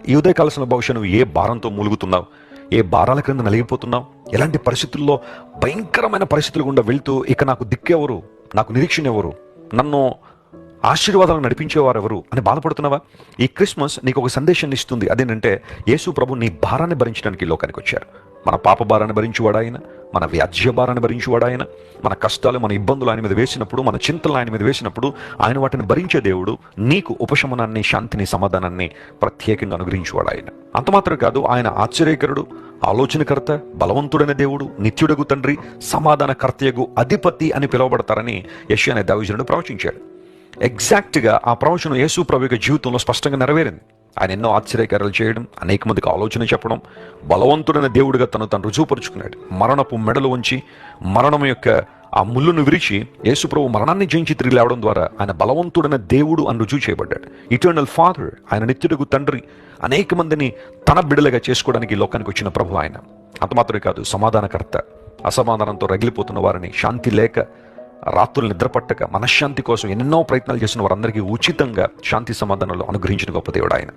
ఈ ఉదయకాల సమయం బహుశా నువ్వు ఏ భారంతో మూలుగుతున్నావు, ఏ భారాల క్రింద నలిగిపోతున్నావు, ఎలాంటి పరిస్థితుల్లో భయంకరమైన పరిస్థితులు గుండా వెళ్తూ ఇక నాకు దిక్కెవరు, నాకు నిరీక్షణ ఎవరు, నన్ను ఆశీర్వాదాలు నడిపించేవారు ఎవరు అని బాధపడుతున్నావా? ఈ క్రిస్మస్ నీకు ఒక సందేశాన్ని ఇస్తుంది. అదేంటంటే యేసు ప్రభు నీ భారాన్ని భరించడానికి ఈ లోకానికి వచ్చారు. మన పాప భారాన్ని భరించువాడు ఆయన, మన వ్యాజ్య భారాన్ని భరించువాడు ఆయన, మన కష్టాలు మన ఇబ్బందులు ఆయన మీద వేసినప్పుడు, మన చింతలు ఆయన మీద వేసినప్పుడు ఆయన వాటిని భరించే దేవుడు నీకు ఉపశమనాన్ని, శాంతిని, సమాధానాన్ని ప్రత్యేకంగా అనుగ్రహించువాడు ఆయన. అంత మాత్రం కాదు, ఆయన ఆశ్చర్యకరుడు, ఆలోచనకర్త, బలవంతుడైన దేవుడు, నిత్యుడగు తండ్రి, సమాధానకర్తయగు అధిపతి అని పిలువబడతారని యెషయా అనే దైవజనుడు ప్రవచించాడు. ఎగ్జాక్ట్గా ఆ ప్రవచనం యేసు ప్రభు యొక్క జీవితంలో స్పష్టంగా నెరవేరింది. ఆయన ఎన్నో ఆశ్చర్యకార్యాలు చేయడం, అనేక మందికి ఆలోచన చెప్పడం, బలవంతుడైన దేవుడిగా తను రుజువుపరుచుకున్నాడు. మరణపు మెడలు ఉంచి మరణం యొక్క ఆ ముళ్ళును విరిచి యేసు ప్రభు మరణాన్ని జయించి తిరిగి లేవడం ద్వారా ఆయన బలవంతుడైన దేవుడు అని రుజువు చేయబడ్డాడు. ఇటర్నల్ ఫాదర్, ఆయన నిత్యుడగు తండ్రి, అనేక మందిని తన బిడ్డలుగా చేసుకోవడానికి ఈ లోకానికి వచ్చిన ప్రభు ఆయన. అంత మాత్రమే కాదు, సమాధానకర్త, అసమాధానంతో రగిలిపోతున్న వారిని, శాంతి లేక రాత్రులు నిద్రపట్టక మనశ్శాంతి కోసం ఎన్నో ప్రయత్నాలు చేసిన వారందరికీ ఉచితంగా శాంతి సమాధానాలు అనుగ్రహించిన గొప్ప దేవుడు ఆయన.